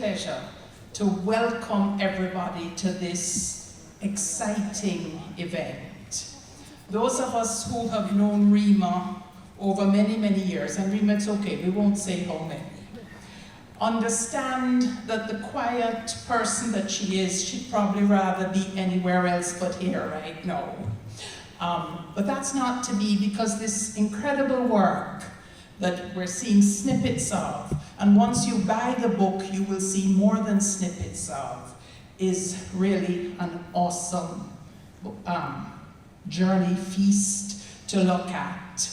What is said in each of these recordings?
pleasure to welcome everybody to this exciting event. Those of us who have known Rheima over many, many years, and Rheima, it's okay, we won't say how many, understand that the quiet person that she is, she'd probably rather be anywhere else but here right now. But that's not to be, because this incredible work that we're seeing snippets of, and once you buy the book, you will see more than snippets of, is really an awesome journey feast to look at.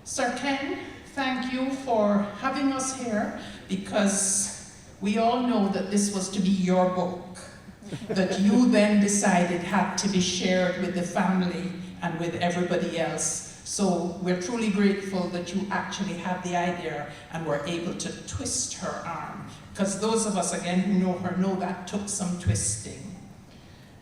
Sir Ken, thank you for having us here, because we all know that this was to be your book, that you then decided had to be shared with the family and with everybody else. So we're truly grateful that you actually had the idea and were able to twist her arm, because those of us, again, who know her know that took some twisting.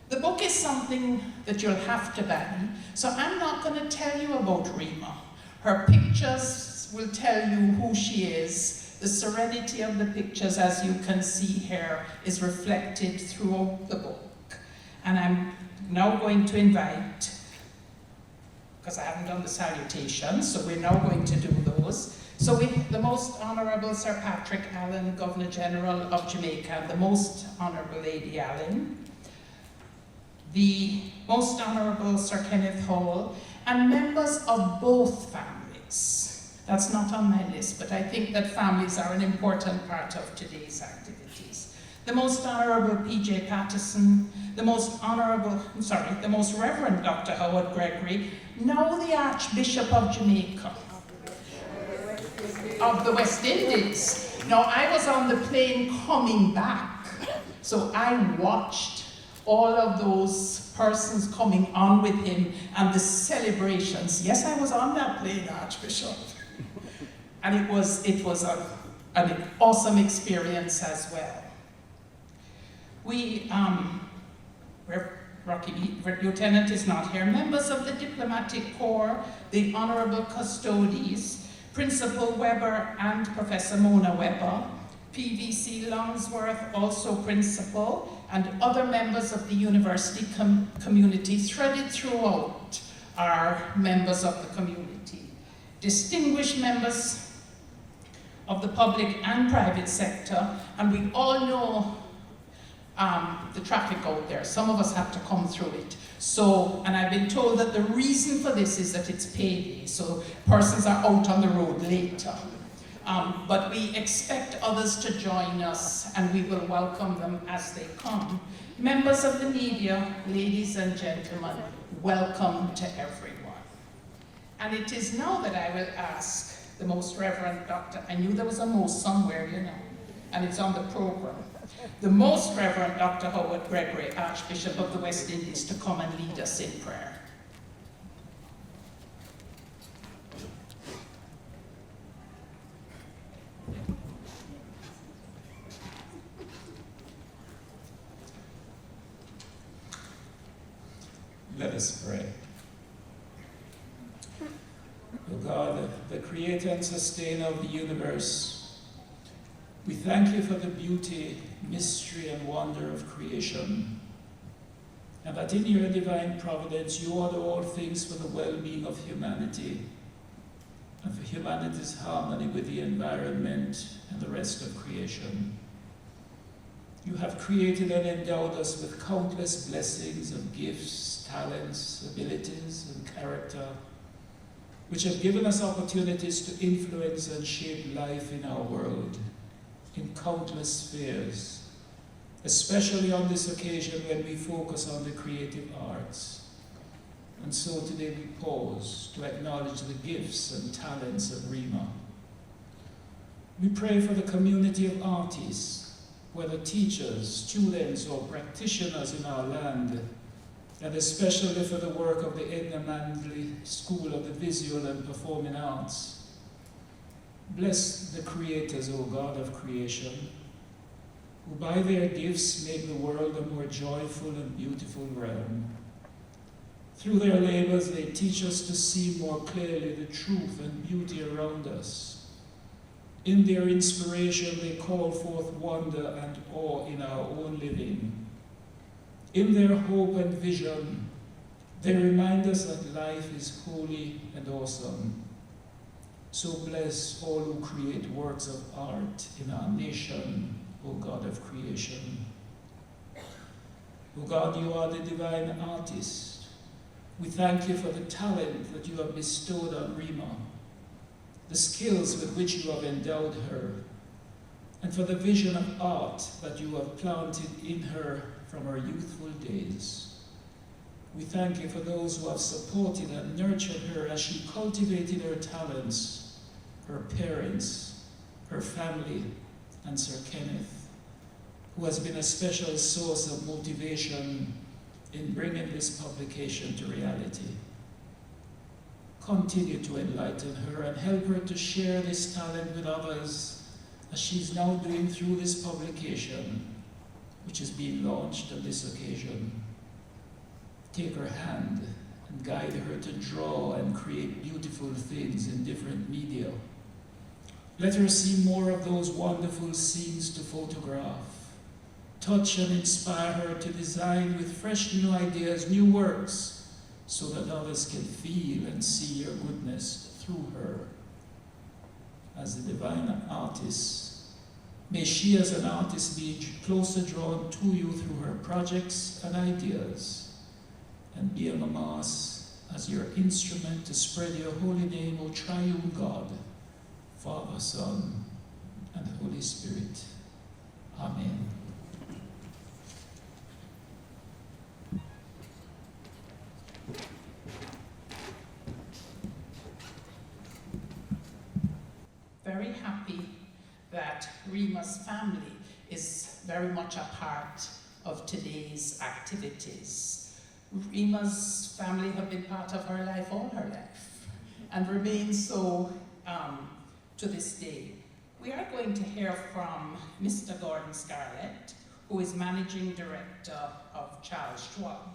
The book is something that you'll have to buy, so I'm not going to tell you about Rheima. Her pictures will tell you who she is. The serenity of the pictures, as you can see here, is reflected throughout the book. And I'm now going to invite, because I haven't done the salutations, so we're now going to do those. So the Most Honourable Sir Patrick Allen, Governor General of Jamaica, the Most Honourable Lady Allen, the Most Honourable Sir Kenneth Hall, and members of both families. That's not on my list, but I think that families are an important part of today's activities. The Most Honourable P.J. Patterson, the Most Reverend Dr. Howard Gregory, now the Archbishop of Jamaica, of the West Indies. Now, I was on the plane coming back, so I watched all of those persons coming on with him and the celebrations. Yes, I was on that plane, Archbishop. And it was an awesome experience as well. Lieutenant is not here. Members of the Diplomatic Corps, the Honourable Custodies, Principal Weber and Professor Mona Weber, PVC Longsworth, also Principal, and other members of the university community threaded throughout are members of the community. Distinguished members of the public and private sector, and we all know the traffic out there. Some of us have to come through it. So, and I've been told that the reason for this is that it's payday, so persons are out on the road later. But we expect others to join us, and we will welcome them as they come. Members of the media, ladies and gentlemen, welcome to everyone. And it is now that I will ask the Most Reverend Dr. I knew there was a most somewhere, you know, and it's on the program. The Most Reverend Dr. Howard Gregory, Archbishop of the West Indies, to come and lead us in prayer. Let us pray. O God, the creator and sustainer of the universe, we thank you for the beauty, mystery, and wonder of creation, and that in your divine providence you order all things for the well-being of humanity and for humanity's harmony with the environment and the rest of creation. You have created and endowed us with countless blessings of gifts, talents, abilities, and character, which have given us opportunities to influence and shape life in our world, in countless spheres, especially on this occasion when we focus on the creative arts. And so today we pause to acknowledge the gifts and talents of Rheima. We pray for the community of artists, whether teachers, students, or practitioners in our land, and especially for the work of the Edna Manley School of the Visual and Performing Arts. Bless the creators, O God of creation, who by their gifts make the world a more joyful and beautiful realm. Through their labors, they teach us to see more clearly the truth and beauty around us. In their inspiration, they call forth wonder and awe in our own living. In their hope and vision, they remind us that life is holy and awesome. So bless all who create works of art in our nation, O God of creation. O God, you are the divine artist. We thank you for the talent that you have bestowed on Rheima, the skills with which you have endowed her, and for the vision of art that you have planted in her from her youthful days. We thank you for those who have supported and nurtured her as she cultivated her talents, her parents, her family, and Sir Kenneth, who has been a special source of motivation in bringing this publication to reality. Continue to enlighten her and help her to share this talent with others as she's now doing through this publication, which is being launched on this occasion. Take her hand and guide her to draw and create beautiful things in different media. Let her see more of those wonderful scenes to photograph. Touch and inspire her to design with fresh new ideas, new works, so that others can feel and see your goodness through her. As the divine artist, may she as an artist be closer drawn to you through her projects and ideas, and be among us as your instrument to spread your holy name, O triune God, Father, Son, and Holy Spirit. Amen. Very happy that Rheima's family is very much a part of today's activities. Rheima's family have been part of her life all her life and remain so to this day. We are going to hear from Mr. Gordon Scarlett, who is Managing Director of Charles Schwab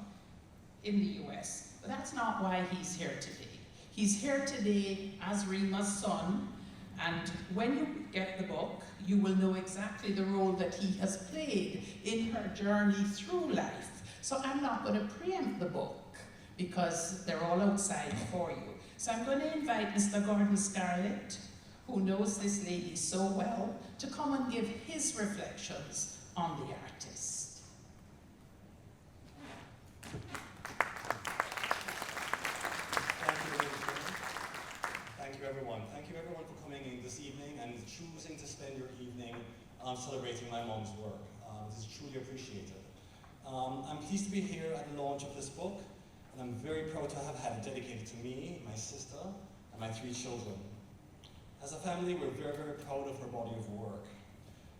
in the US. But that's not why he's here today. He's here today as Rheima's son, and when you get the book, you will know exactly the role that he has played in her journey through life. So I'm not going to preempt the book because they're all outside for you. So I'm going to invite Mr. Gordon Scarlett, who knows this lady so well, to come and give his reflections on the artist. Thank you, everyone. Thank you, everyone, for coming in this evening and choosing to spend your evening celebrating my mom's work. This is truly appreciated. I'm pleased to be here at the launch of this book, and I'm very proud to have had it dedicated to me, my sister, and my 3 children. As a family, we're very, very proud of her body of work.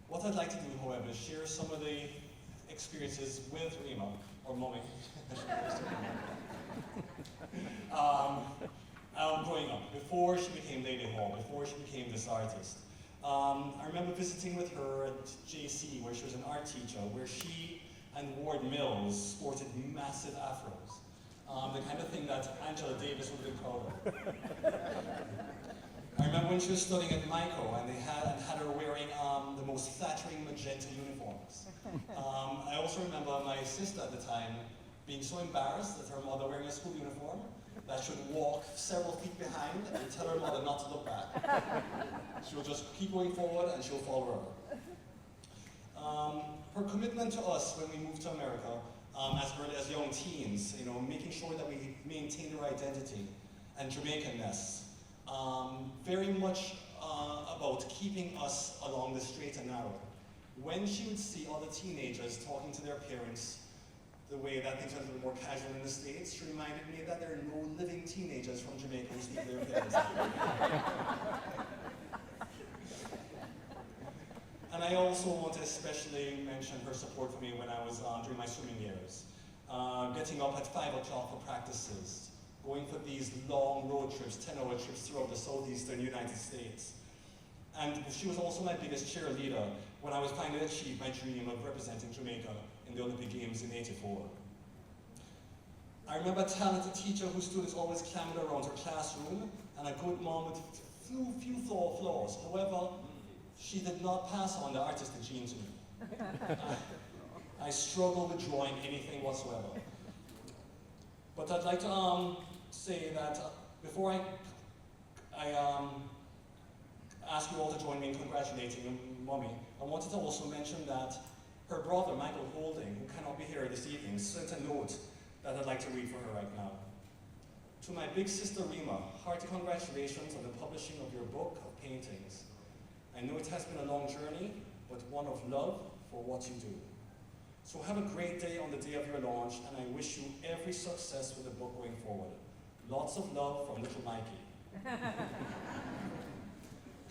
What I'd like to do, however, is share some of the experiences with Rheima, or Mommy, growing up, before she became Lady Hall, before she became this artist. I remember visiting with her at JC, where she was an art teacher, where she and Ward Mills sported massive afros. The kind of thing that Angela Davis would have been proud of. I remember when she was studying at Mico and they had her wearing the most flattering magenta uniforms. I also remember my sister at the time being so embarrassed that her mother wearing a school uniform that she would walk several feet behind and tell her mother not to look back. She'll just keep going forward and she'll follow her. Her commitment to us when we moved to America, as early as young teens, making sure that we maintained our identity and Jamaicanness, very much about keeping us along the straight and narrow. When she would see other teenagers talking to their parents the way that things are a little more casual in the States, she reminded me that there are no living teenagers from Jamaica who speak to their parents. And I also want to especially mention her support for me when I was during my swimming years. Getting up at 5 o'clock for practices, going for these long road trips, 10-hour trips throughout the southeastern United States. And she was also my biggest cheerleader when I was finally achieved my dream of representing Jamaica in the Olympic Games in '84. I remember a talented teacher whose students always clamored around her classroom, and a good mom with few flaws. However, She did not pass on the artistic gene to me. I struggle with drawing anything whatsoever. But I'd like to say that before I ask you all to join me in congratulating Mommy, I wanted to also mention that her brother, Michael Holding, who cannot be here this evening, sent a note that I'd like to read for her right now. To my big sister Rheima, hearty congratulations on the publishing of your book of paintings. I know it has been a long journey, but one of love for what you do. So have a great day on the day of your launch, and I wish you every success with the book going forward. Lots of love from little Mikey.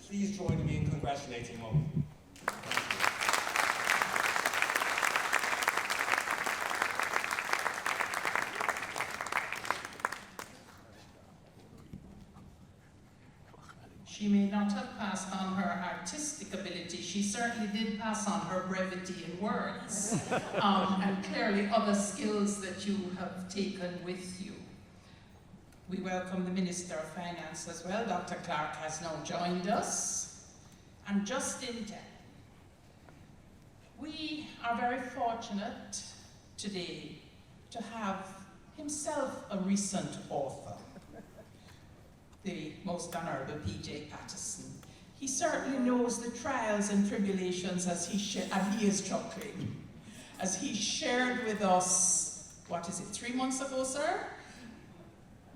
Please join me in congratulating Mommy. She may not have passed on her artistic ability, she certainly did pass on her brevity in words, and clearly other skills that you have taken with you. We welcome the Minister of Finance as well. Dr. Clark has now joined us, and just in time. We are very fortunate today to have himself a recent author, the Most Honourable P.J. Patterson. He certainly knows the trials and tribulations and he is chuckling, as he shared with us, 3 months ago, sir?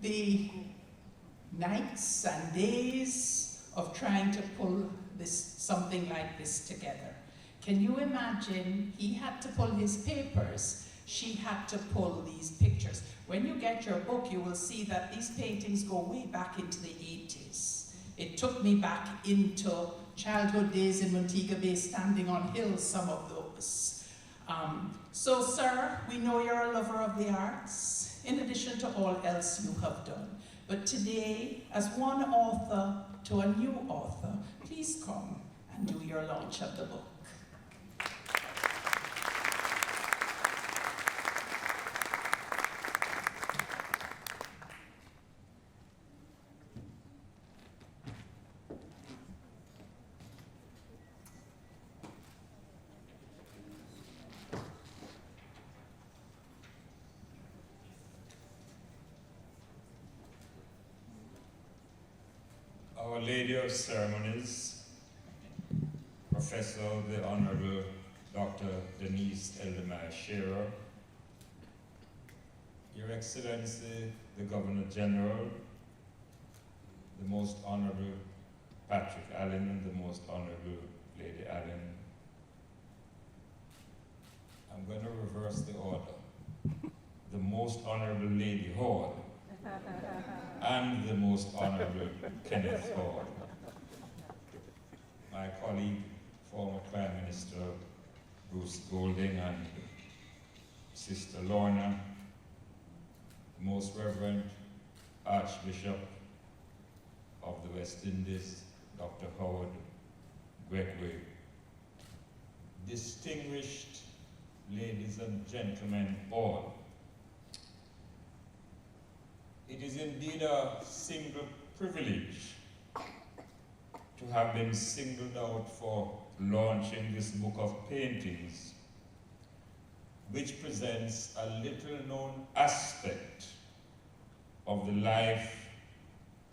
The nights and days of trying to pull something like this together. Can you imagine? He had to pull his papers, she had to pull these pictures. When you get your book, you will see that these paintings go way back into the 80s. It took me back into childhood days in Montego Bay, standing on hills, some of those. So, sir, we know you're a lover of the arts, in addition to all else you have done. But today, as one author to a new author, please come and do your launch of the book. Our Lady of Ceremonies, Professor the Honorable Dr. Denise Eldemeyer Shearer, Your Excellency, the Governor General, the Most Honorable Patrick Allen and the Most Honorable Lady Allen. I'm going to reverse the order. The Most Honorable Lady Hall and the Most Honorable Kenneth Hall. My colleague, former Prime Minister Bruce Golding, and Sister Lorna, the Most Reverend Archbishop of the West Indies, Dr. Howard Gregory, distinguished ladies and gentlemen all. It is indeed a single privilege to have been singled out for launching this book of paintings, which presents a little-known aspect of the life,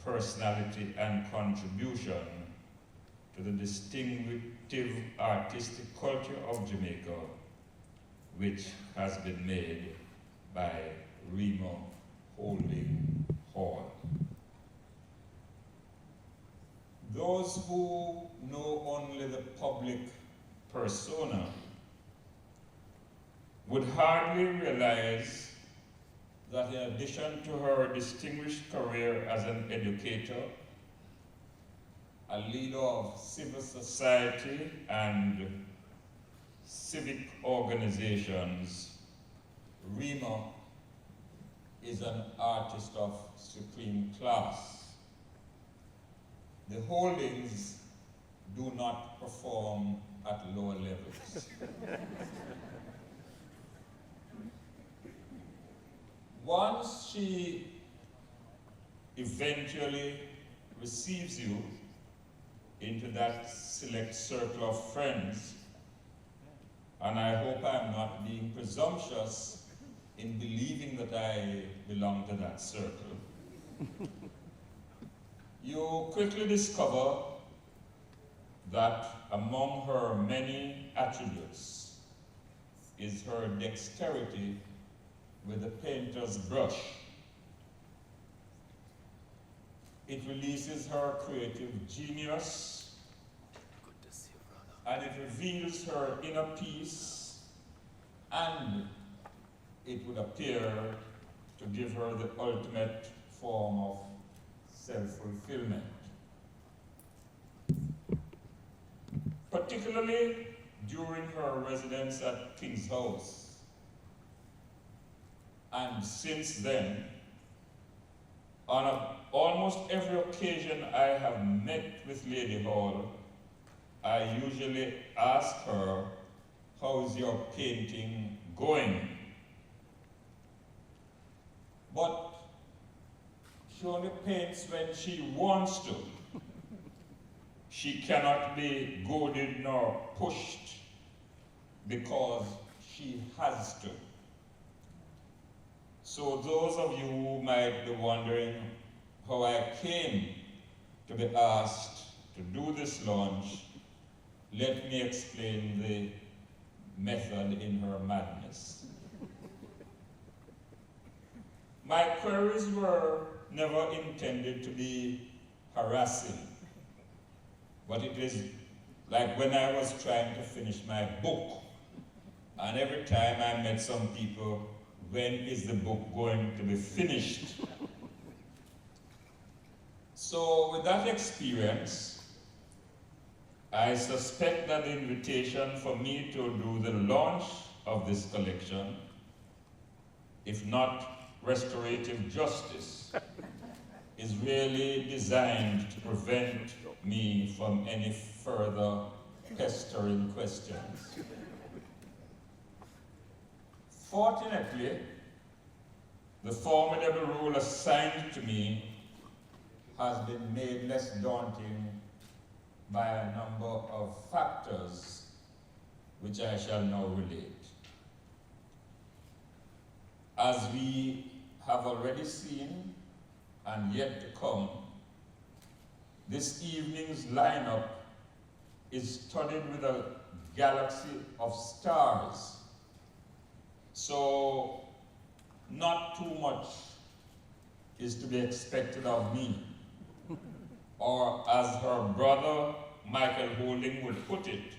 personality, and contribution to the distinctive artistic culture of Jamaica, which has been made by Rheima Holding Hall. Those who know only the public persona would hardly realize that in addition to her distinguished career as an educator, a leader of civil society and civic organizations, Rheima is an artist of supreme class. The Holdings do not perform at lower levels. Once she eventually receives you into that select circle of friends, and I hope I'm not being presumptuous in believing that I belong to that circle. You quickly discover that among her many attributes is her dexterity with the painter's brush. It releases her creative genius, and it reveals her inner peace, and it would appear to give her the ultimate form of self-fulfillment. Particularly during her residence at King's House. And since then, on almost every occasion I have met with Lady Hall, I usually ask her, how's your painting going? But she only paints when she wants to. She cannot be goaded nor pushed because she has to. So those of you who might be wondering how I came to be asked to do this launch, let me explain the method in her madness. My queries were never intended to be harassing, but it is like when I was trying to finish my book, and every time I met some people, when is the book going to be finished? So with that experience, I suspect that the invitation for me to do the launch of this collection, if not restorative justice, is really designed to prevent me from any further pestering questions. Fortunately, the formidable role assigned to me has been made less daunting by a number of factors which I shall now relate. As we have already seen and yet to come, this evening's lineup is studded with a galaxy of stars. So not too much is to be expected of me. Or as her brother Michael Holding would put it,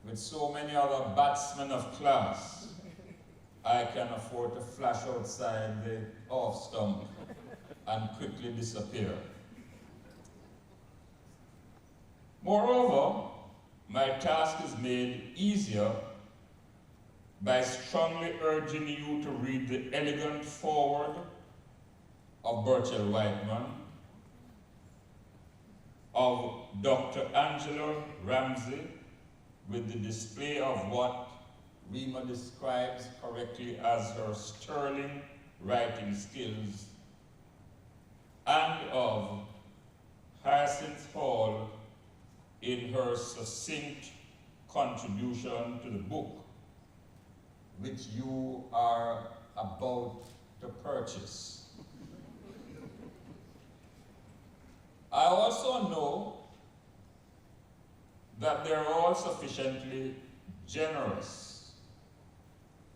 with so many other batsmen of class, I can afford to flash outside the off stump and quickly disappear. Moreover, my task is made easier by strongly urging you to read the elegant foreword of Burchell Whiteman, of Dr. Angela Ramsey, with the display of what Rheima describes correctly as her sterling writing skills, and of Hyacinth Hall in her succinct contribution to the book, which you are about to purchase. I also know that they're all sufficiently generous,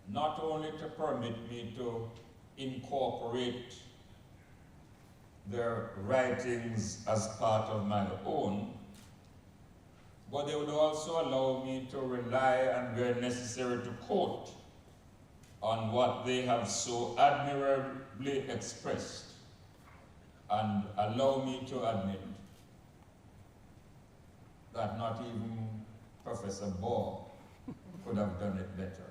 not only to permit me to incorporate their writings as part of my own, but they would also allow me to rely and, where necessary, to quote on what they have so admirably expressed, and allow me to admit that not even Professor Ball could have done it better.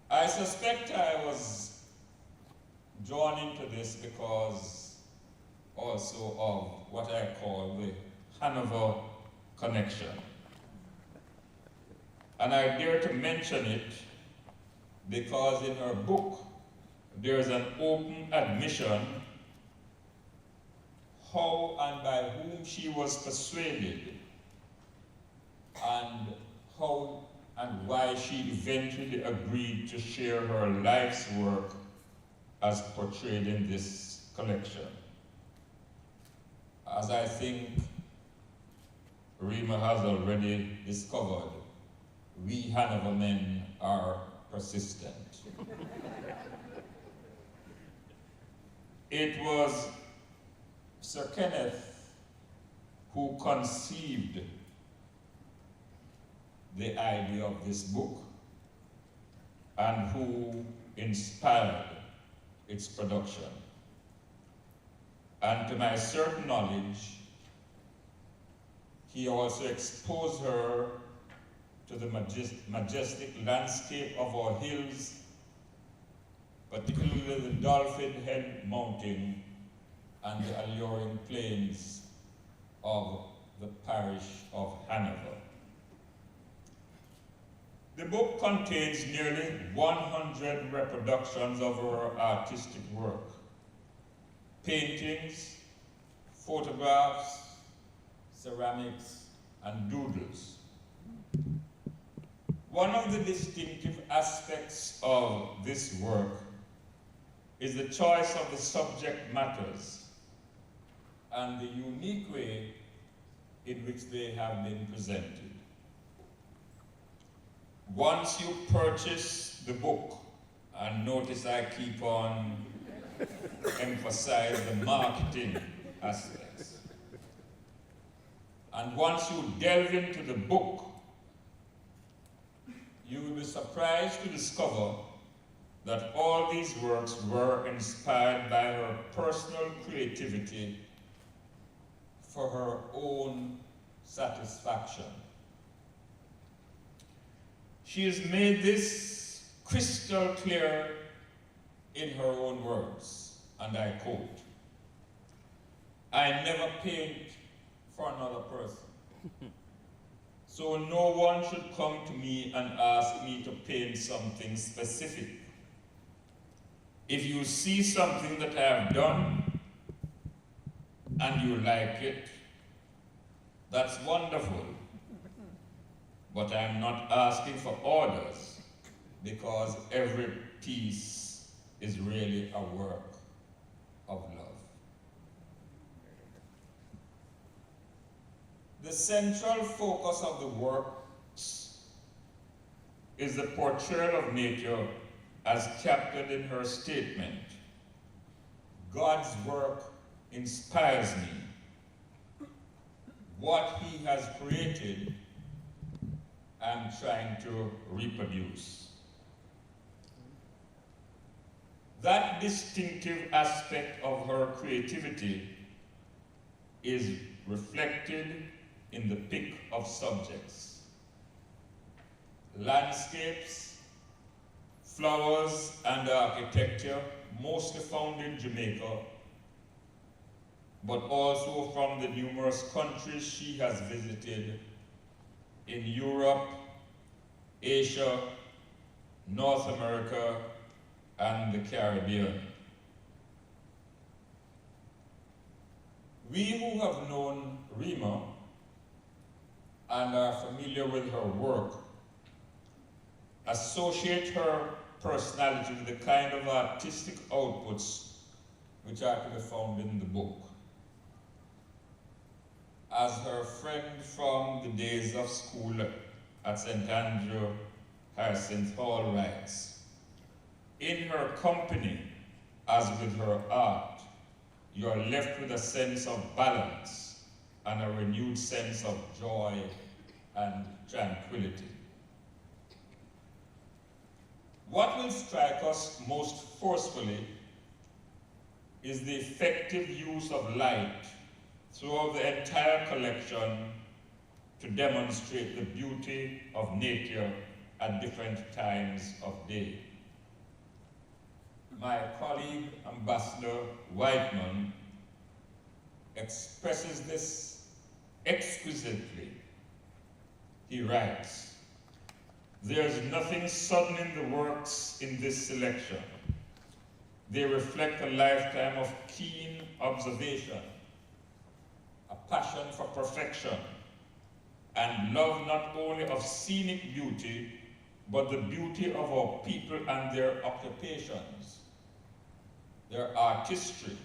I suspect I was drawn into this because also of what I call the Hanover connection. And I dare to mention it because in her book, there's an open admission how and by whom she was persuaded, and how and why she eventually agreed to share her life's work as portrayed in this collection. As I think Rheima has already discovered, we Hanover men are persistent. It was Sir Kenneth who conceived the idea of this book and who inspired its production. And to my certain knowledge, he also exposed her to the majestic landscape of our hills, particularly the Dolphin Head Mountain and the alluring plains of the parish of Hanover. The book contains nearly 100 reproductions of her artistic work, paintings, photographs, ceramics, and doodles. One of the distinctive aspects of this work is the choice of the subject matters and the unique way in which they have been presented. Once you purchase the book, and notice I keep on emphasizing the marketing aspects, and once you delve into the book, you will be surprised to discover that all these works were inspired by her personal creativity for her own satisfaction. She has made this crystal clear in her own words, and I quote, "I never paint for another person. So no one should come to me and ask me to paint something specific. If you see something that I have done and you like it, that's wonderful. But I'm not asking for orders, because every piece is really a work of love." The central focus of the works is the portrayal of nature as captured in her statement, "God's work inspires me. What he has created, I'm trying to reproduce." That distinctive aspect of her creativity is reflected in the pick of subjects: landscapes, flowers, and architecture, mostly found in Jamaica, but also from the numerous countries she has visited in Europe, Asia, North America, and the Caribbean. We who have known Rheima and are familiar with her work associate her personality with the kind of artistic outputs which are to be found in the book. As her friend from the days of school at St. Andrew Hyacinth Hall writes, "In her company, as with her art, you are left with a sense of balance and a renewed sense of joy and tranquility." What will strike us most forcefully is the effective use of light throughout the entire collection to demonstrate the beauty of nature at different times of day. My colleague, Ambassador Whiteman, expresses this exquisitely. He writes, "There's nothing sudden in the works in this selection. They reflect a lifetime of keen observation, a passion for perfection, and love not only of scenic beauty, but the beauty of our people and their occupations, their artistry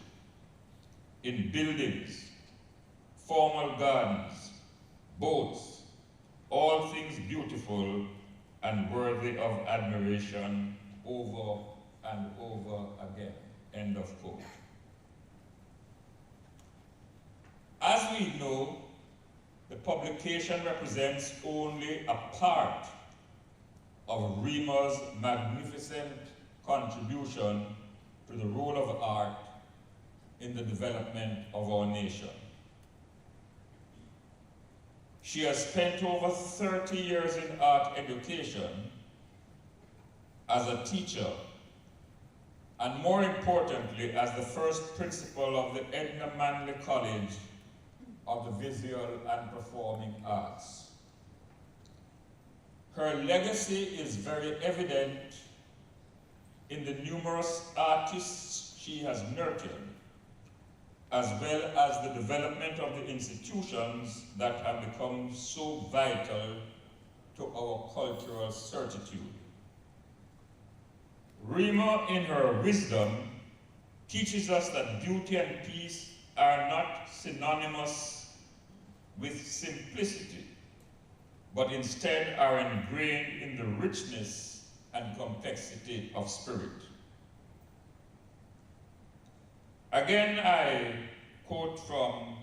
in buildings, formal gardens, boats, all things beautiful and worthy of admiration over and over again. End of quote. As we know, the publication represents only a part of Rheima's magnificent contribution to the role of art in the development of our nation. She has spent over 30 years in art education as a teacher, and more importantly, as the first principal of the Edna Manley College of the Visual and Performing Arts. Her legacy is very evident in the numerous artists she has nurtured, as well as the development of the institutions that have become so vital to our cultural certitude. Rheima, in her wisdom, teaches us that beauty and peace are not synonymous with simplicity, but instead are ingrained in the richness and complexity of spirit. Again, I quote from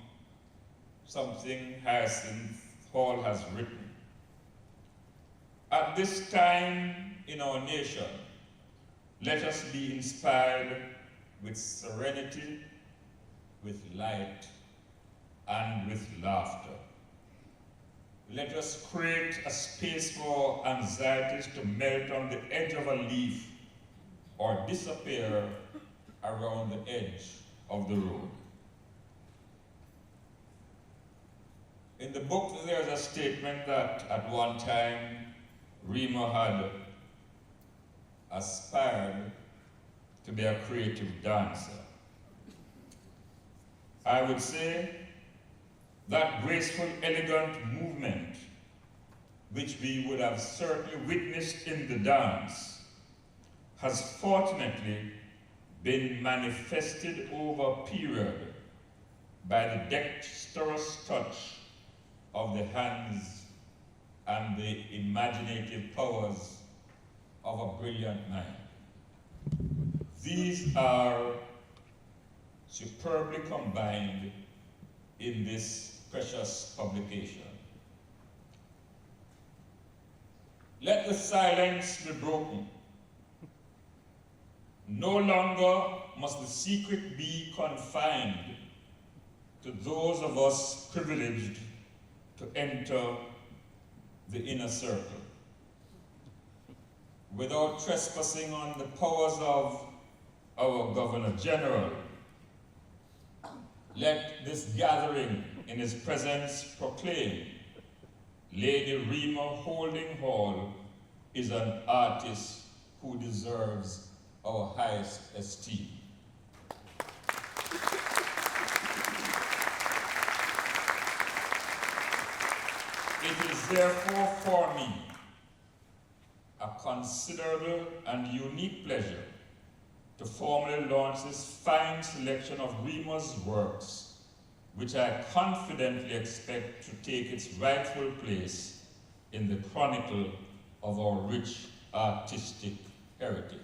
something Harrison Hall has written. At this time in our nation, let us be inspired with serenity, with light, and with laughter. Let us create a space for anxieties to melt on the edge of a leaf or disappear around the edge of the road. In the book, there's a statement that at one time Rheima had aspired to be a creative dancer. I would say that graceful, elegant movement, which we would have certainly witnessed in the dance, has fortunately been manifested over a period by the dexterous touch of the hands and the imaginative powers of a brilliant mind. These are superbly combined in this precious publication. Let the silence be broken. No longer must the secret be confined to those of us privileged to enter the inner circle. Without trespassing on the powers of our Governor General, let this gathering in his presence proclaim Lady Rheima Holding Hall is an artist who deserves our highest esteem. It is therefore for me a considerable and unique pleasure to formally launch this fine selection of Rheima's works, which I confidently expect to take its rightful place in the chronicle of our rich artistic heritage.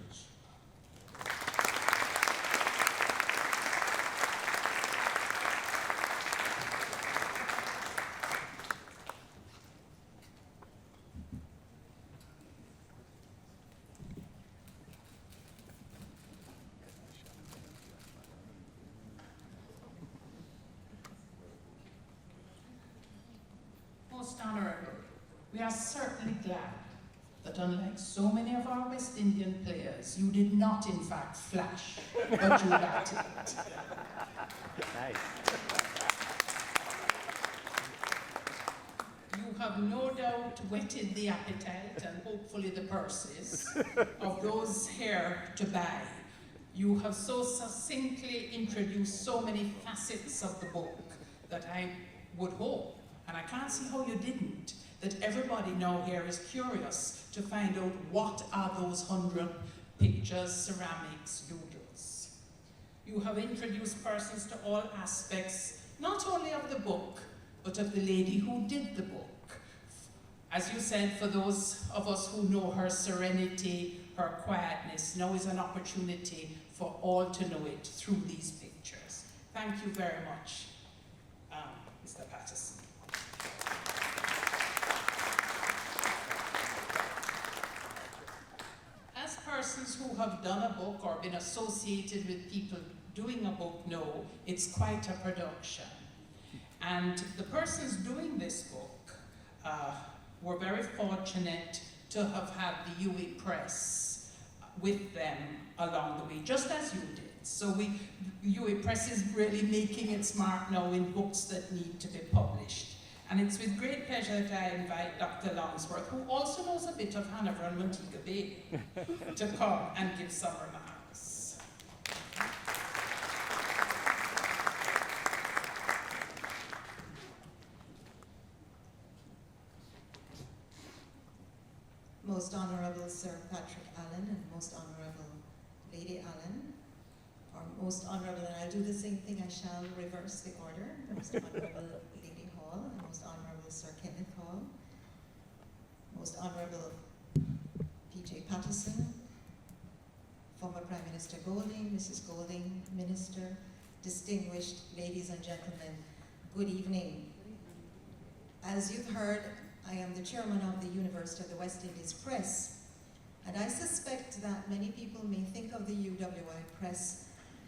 Most Honorable, we are certainly glad that unlike so many of our West Indian players, you did not in fact flash, but you batted. Nice. You have no doubt whetted the appetite and hopefully the purses of those here to buy. You have so succinctly introduced so many facets of the book that I would hope, and I can't see how you didn't, that everybody now here is curious to find out what are those 100 pictures, ceramics, doodles. You have introduced persons to all aspects, not only of the book, but of the lady who did the book. As you said, for those of us who know her serenity, her quietness, now is an opportunity for all to know it through these pictures. Thank you very much, Mr. Patterson. As persons who have done a book or been associated with people doing a book know, it's quite a production. And the persons doing this book were very fortunate to have had the UE Press with them along the way, just as you did. So UE Press is really making its mark now in books that need to be published. And it's with great pleasure that I invite Dr. Longsworth, who also knows a bit of Hanover and Montego Bay, to come and give some remarks. Most Honourable Sir Patrick Allen and Most Honourable Lady Allen, or Most Honourable, and I'll do the same thing, I shall reverse the order, Most Honourable Lady Hall, and Most Honourable Sir Kenneth Hall, Most Honourable P.J. Patterson, former Prime Minister Golding, Mrs. Golding, Minister, distinguished ladies and gentlemen, good evening. As you've heard, I am the chairman of the University of the West Indies Press, and I suspect that many people may think of the UWI Press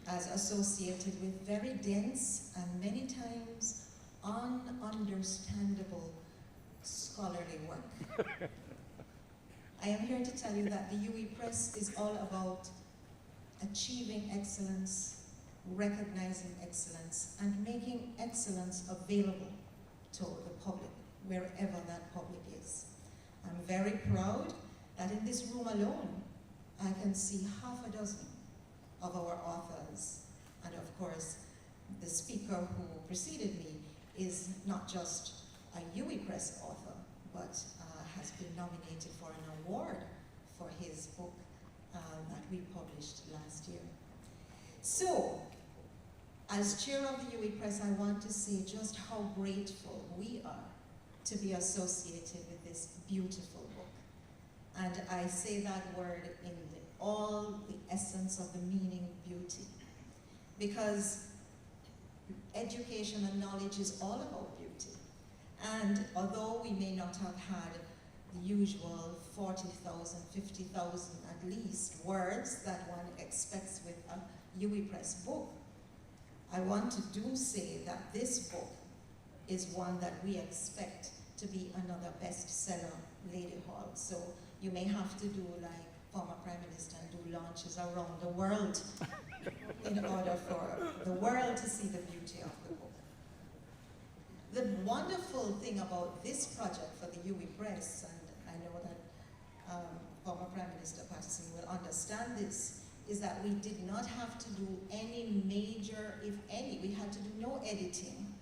as associated with very dense and many times ununderstandable scholarly work. I am here to tell you that the UE Press is all about achieving excellence, recognizing excellence, and making excellence available to the public, wherever that public is. I'm very proud that in this room alone, I can see half a dozen of our authors. And of course, the speaker who preceded me is not just a UE Press author, but has been nominated for an award for his book that we published last year. So, as chair of the UE Press, I want to say just how grateful we are to be associated with this beautiful book. And I say that word in all the essence of the meaning beauty. Because education and knowledge is all about beauty. And although we may not have had the usual 40,000, 50,000 at least words that one expects with a UE Press book, I want to do say that this book is one that we expect to be another bestseller, Lady Hall. So you may have to do like former Prime Minister and do launches around the world in order for the world to see the beauty of the book. The wonderful thing about this project for the UE Press, and I know that former Prime Minister Patterson will understand this, is that we did not have to do any major, if any, we had to do no editing.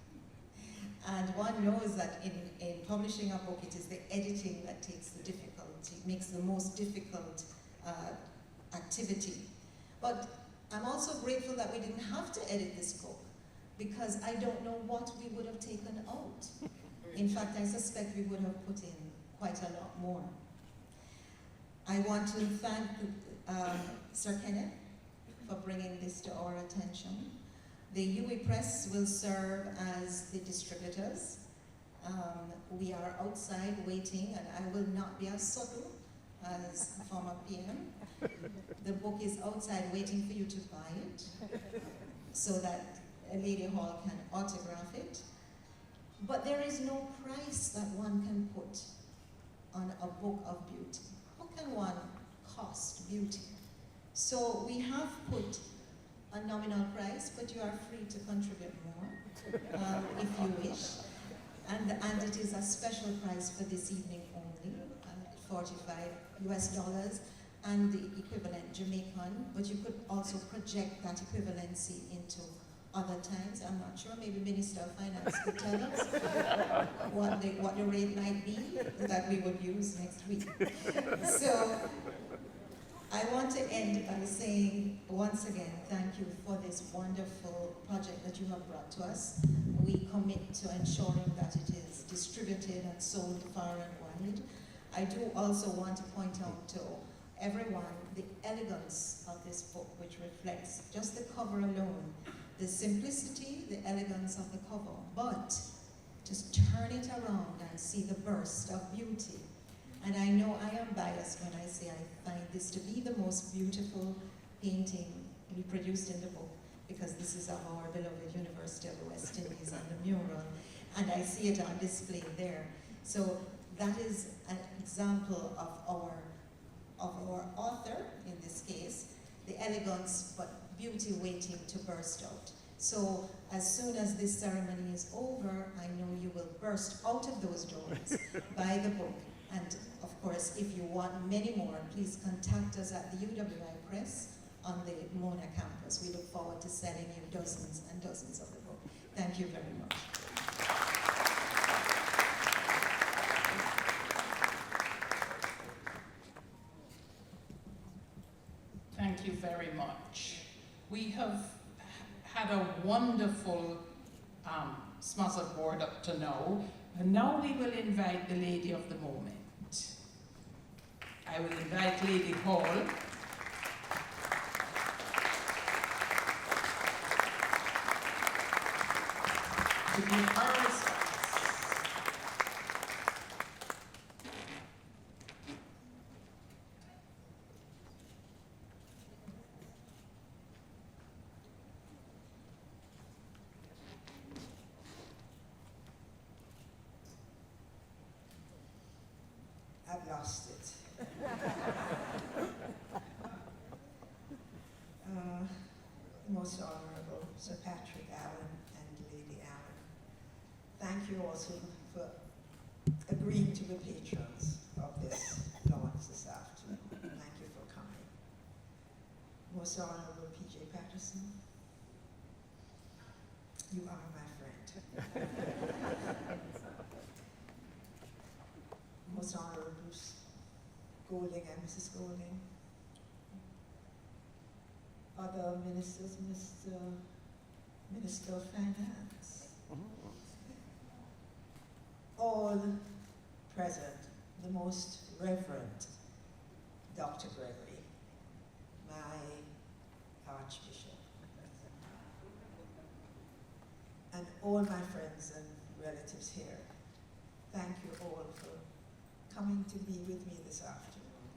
And one knows that in publishing a book, it is the editing that takes the difficulty, makes the most difficult activity. But I'm also grateful that we didn't have to edit this book, because I don't know what we would have taken out. In fact, I suspect we would have put in quite a lot more. I want to thank Sir Kenneth for bringing this to our attention. The UE Press will serve as the distributors. We are outside waiting, and I will not be as subtle as former PM. The book is outside waiting for you to buy it, so that Lady Hall can autograph it. But there is no price that one can put on a book of beauty. How can one cost beauty? So we have put a nominal price, but you are free to contribute more if you wish. And it is a special price for this evening only, $45 US, and the equivalent Jamaican, but you could also project that equivalency into other times. I'm not sure. Maybe Minister of Finance could tell us what the rate might be that we would use next week. So I want to end by saying once again, thank you for this wonderful project that you have brought to us. We commit to ensuring that it is distributed and sold far and wide. I do also want to point out to everyone the elegance of this book, which reflects just the cover alone, the simplicity, the elegance of the cover, but just turn it around and see the burst of beauty. And I know I am biased when I say I find this to be the most beautiful painting reproduced in the book, because this is of our beloved University of the West Indies and the mural, and I see it on display there. So that is an example of our author, in this case, the elegance but beauty waiting to burst out. So as soon as this ceremony is over, I know you will burst out of those doors, buy the book, and of course, if you want many more, please contact us at the UWI Press on the Mona campus. We look forward to selling you dozens and dozens of the book. Thank you very much. Thank you very much. We have had a wonderful smothered board up to now, and now we will invite the lady of the moment. I will invite Lady Hall to give her response. I've lost it. Most Honorable Sir Patrick Allen and Lady Allen, thank you also for agreeing to be patrons of this launch this afternoon. Thank you for coming. Most Honorable P.J. Patterson, you are my friend. Most Honorable Bruce Golding and Mrs. Golding, other ministers, Minister of Finance, all present, the most Reverend Dr. Gregory, my Archbishop, and all my friends and relatives here. Thank you all for coming to be with me this afternoon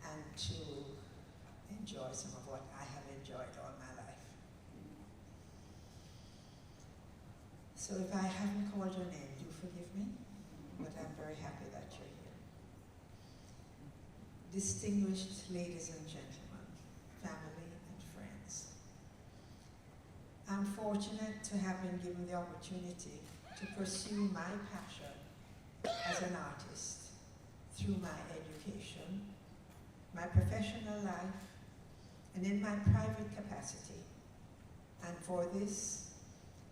and to enjoy some of what I have enjoyed all my life. So if I haven't called your name, do forgive me, but I'm very happy that you're here. Distinguished ladies and gentlemen, family and friends, I'm fortunate to have been given the opportunity to pursue my passion as an artist through my education, my professional life, and in my private capacity. And for this,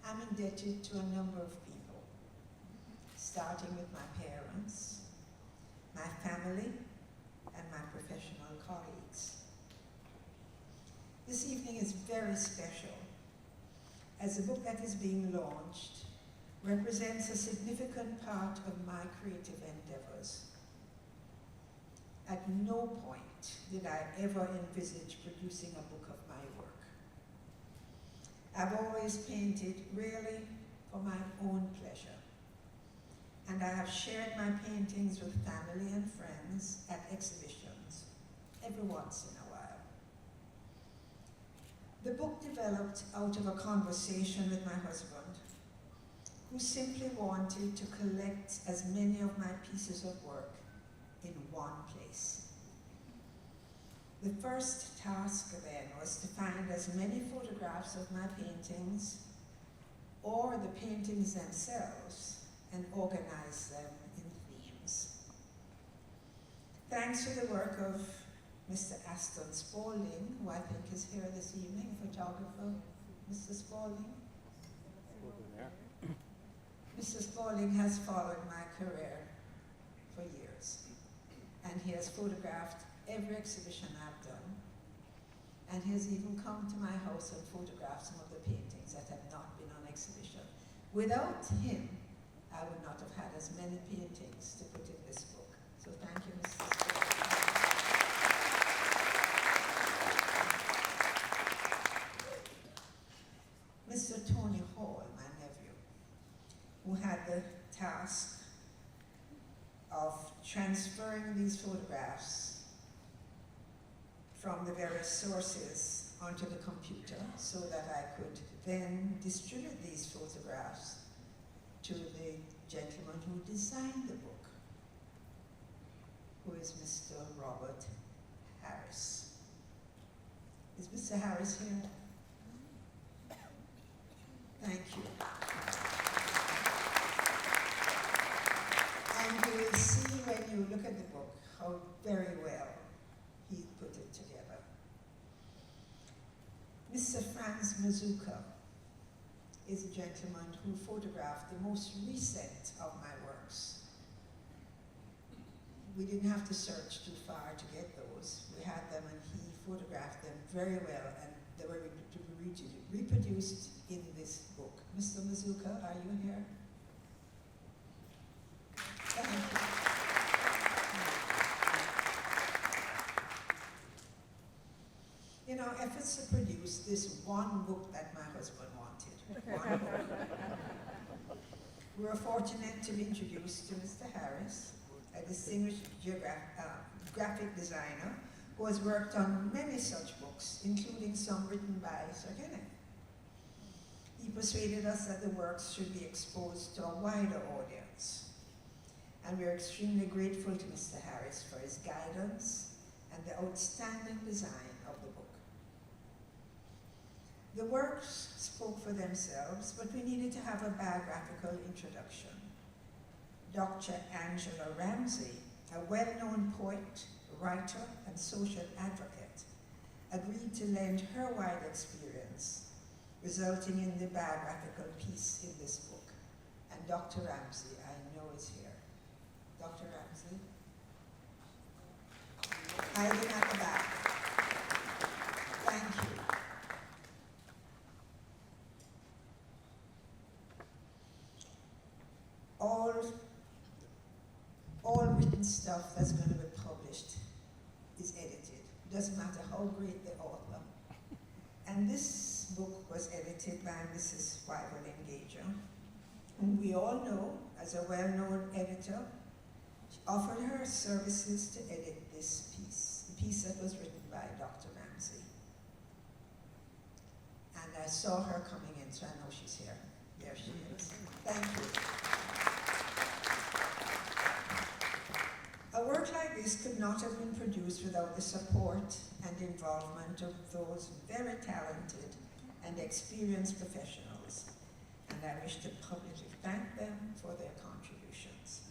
I'm indebted to a number of people, starting with my parents, my family, and my professional colleagues. This evening is very special, as the book that is being launched represents a significant part of my creative endeavors. At no point did I ever envisage producing a book of my work. I've always painted really for my own pleasure, and I have shared my paintings with family and friends at exhibitions every once in a while. The book developed out of a conversation with my husband, who simply wanted to collect as many of my pieces of work in one place. The first task then was to find as many photographs of my paintings or the paintings themselves and organize them in themes. Thanks to the work of Mr. Aston Spaulding, who I think is here this evening, a photographer, Mr. Spaulding? Over there. Mr. Spaulding has followed my career for years, and he has photographed every exhibition I've done, and he has even come to my house and photographed some of the paintings that have not been on exhibition. Without him, I would not have had as many paintings to put in this book. So thank you, Mr. Spaulding. Mr. Tony Hall, my nephew, who had the task of transferring these photographs from the various sources onto the computer so that I could then distribute these photographs to the gentleman who designed the book, who is Mr. Robert Harris. Is Mr. Harris here? Thank you. And you will see when you look at the book how very well he put it together. Mr. Franz Mazuka is a gentleman who photographed the most recent of my works. We didn't have to search too far to get those. We had them and he photographed them very well, and they were to be reproduced in this book. Mr. Mazuka, are you here? Thank you. You know, efforts to produce this one book that my husband wanted. One book. We were fortunate to be introduced to Mr. Harris, a distinguished graphic designer who has worked on many such books, including some written by Sir Kenneth. He persuaded us that the works should be exposed to a wider audience. And we are extremely grateful to Mr. Harris for his guidance and the outstanding design of the book. The works spoke for themselves, but we needed to have a biographical introduction. Dr. Angela Ramsey, a well-known poet, writer, and social advocate, agreed to lend her wide experience, resulting in the biographical piece in this book. And Dr. Ramsey, I know, is here. Dr. Ramsey? Hiding at the back. Thank you. All written stuff that's going to be published is edited. Doesn't matter how great the author. And this book was edited by Mrs. Wyvern Engager, whom we all know as a well-known editor. She offered her services to edit this piece, the piece that was written by Dr. Ramsey. And I saw her coming in, so I know she's here. There she is. Thank you. A work like this could not have been produced without the support and involvement of those very talented and experienced professionals, and I wish to publicly thank them for their contributions.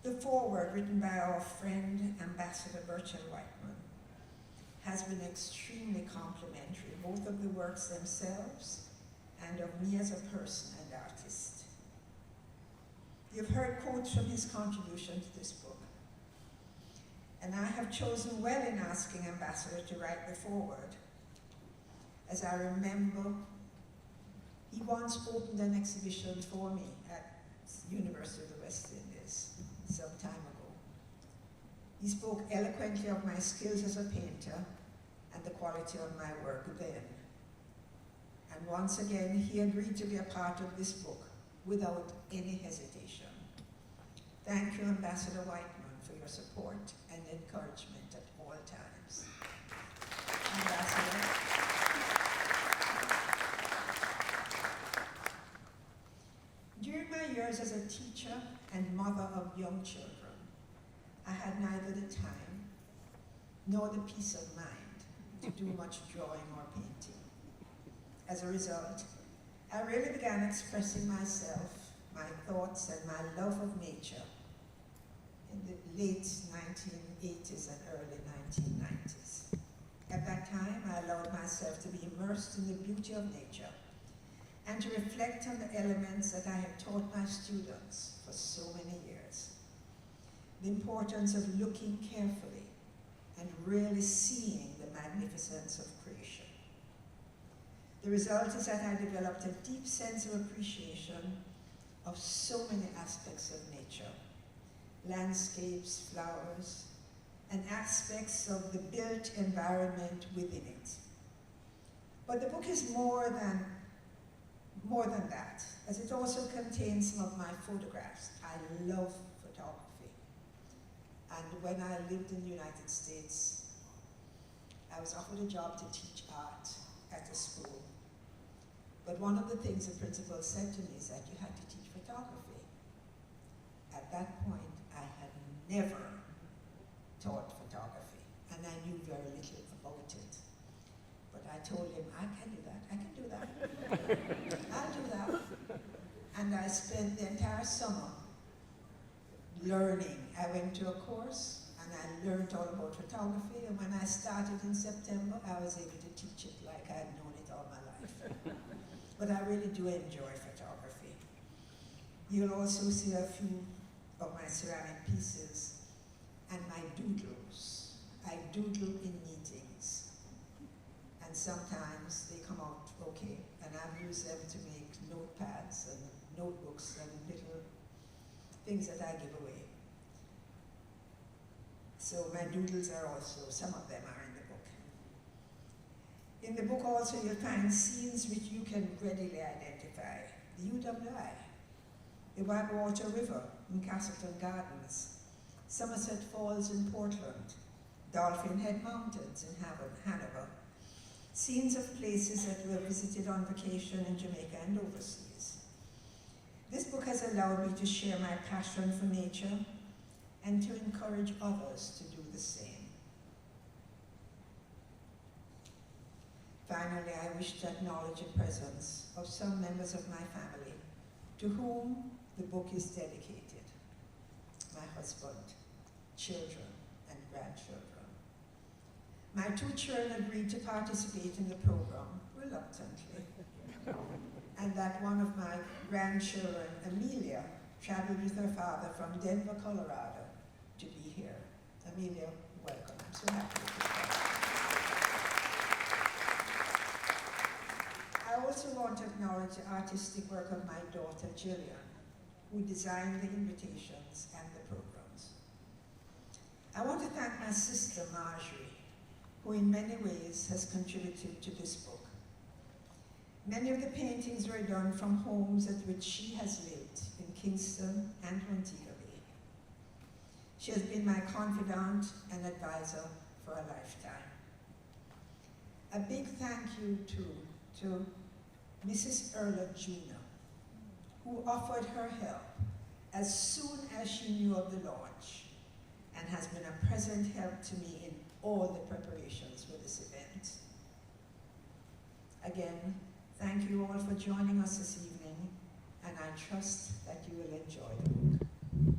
The foreword, written by our friend Ambassador Burchell Whiteman, has been extremely complimentary, both of the works themselves and of me as a person and artist. You've heard quotes from his contribution to this book, and I have chosen well in asking Ambassador to write the foreword, as I remember he once opened an exhibition for me at the University of the West Indies some time ago. He spoke eloquently of my skills as a painter and the quality of my work then. And once again, he agreed to be a part of this book without any hesitation. Thank you, Ambassador Whiteman, for your support and encouragement at all times. Ambassador. During my years as a teacher and mother of young children, I had neither the time nor the peace of mind to do much drawing or painting. As a result, I really began expressing myself, my thoughts, and my love of nature in the late 1980s and early 1990s. At that time, I allowed myself to be immersed in the beauty of nature and to reflect on the elements that I have taught my students for so many years. The importance of looking carefully and really seeing the magnificence of creation. The result is that I developed a deep sense of appreciation of so many aspects of nature, landscapes, flowers, and aspects of the built environment within it. But the book is more than that, as it also contains some of my photographs. I love photography. And when I lived in the United States, I was offered a job to teach art at a school. But one of the things the principal said to me is that you had to teach photography. At that point, I had never taught photography, and I knew very little about it. But I told him, I can do that, I'll do that. And I spent the entire summer learning. I went to a course, and I learned all about photography, and when I started in September, I was able to teach it like I had known it all my life. But I really do enjoy photography. You'll also see a few of my ceramic pieces and my doodles. I doodle in meetings, and sometimes they come out okay, and I've used them to make notepads and notebooks and little things that I give away. So my doodles are also, some of them are in the book. In the book also you'll find scenes which you can readily identify. The UWI, the Whitewater River in Castleton Gardens, Somerset Falls in Portland, Dolphin Head Mountains in Hanover, scenes of places that were visited on vacation in Jamaica and overseas. This book has allowed me to share my passion for nature and to encourage others to do the same. Finally, I wish to acknowledge the presence of some members of my family to whom the book is dedicated: my husband, children, and grandchildren. My 2 children agreed to participate in the program reluctantly, and that one of my grandchildren, Amelia, traveled with her father from Denver, Colorado, to be here. Amelia, welcome. I'm so happy to be here. I also want to acknowledge the artistic work of my daughter, Jillian, who designed the invitations and the programs. I want to thank my sister, Marjorie, who in many ways has contributed to this book. Many of the paintings were done from homes at which she has lived in Kingston and Montego Bay. She has been my confidant and advisor for a lifetime. A big thank you to Mrs. Erla Jr., who offered her help as soon as she knew of the launch and has been a present help to me in all the preparations for this event. Again, thank you all for joining us this evening, and I trust that you will enjoy the book.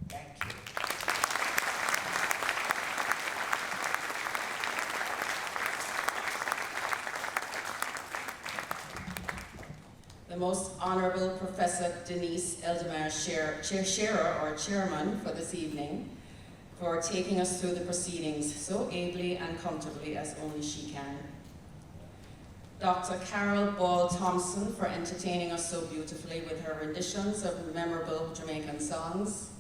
Thank you. The Most Honorable Professor Denise Eldemar Scherer, or Chairman, for this evening, for taking us through the proceedings so ably and comfortably as only she can. Dr. Carol Ball Thompson for entertaining us so beautifully with her renditions of memorable Jamaican songs.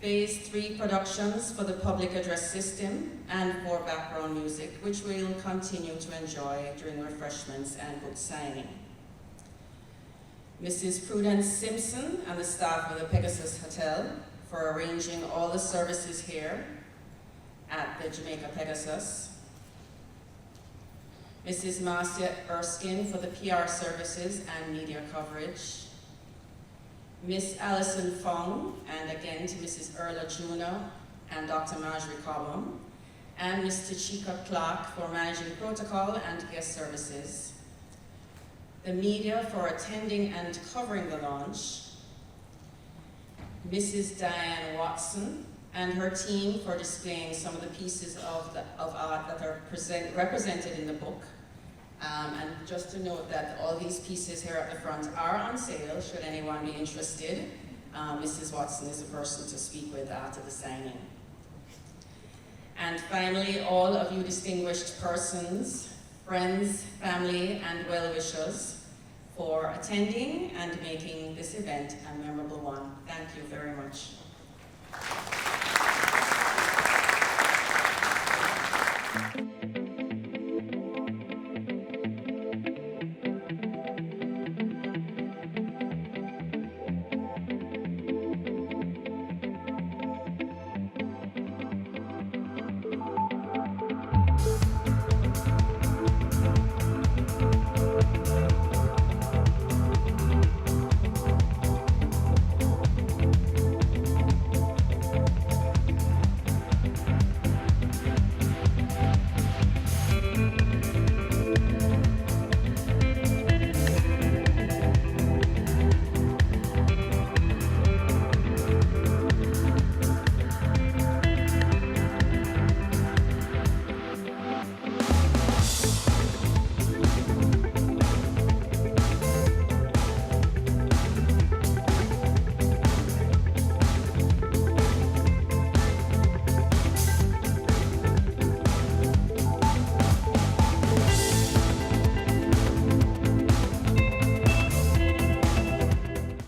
Phase 3 productions for the public address system and for background music, which we'll continue to enjoy during refreshments and book signing. Mrs. Prudence Simpson and the staff of the Pegasus Hotel for arranging all the services here at the Jamaica Pegasus. Mrs. Marcia Erskine for the PR services and media coverage. Miss Alison Fong, and again to Mrs. Erla Jr. and Dr. Marjorie Cobham, and Mr. Chika Clark for managing protocol and guest services. The media for attending and covering the launch. Mrs. Diane Watson and her team for displaying some of the pieces of art that are represented in the book, And just to note that all these pieces here at the front are on sale, should anyone be interested. Mrs. Watson is the person to speak with after the signing. And finally, all of you distinguished persons, friends, family, and well-wishers for attending and making this event a memorable one. Thank you very much.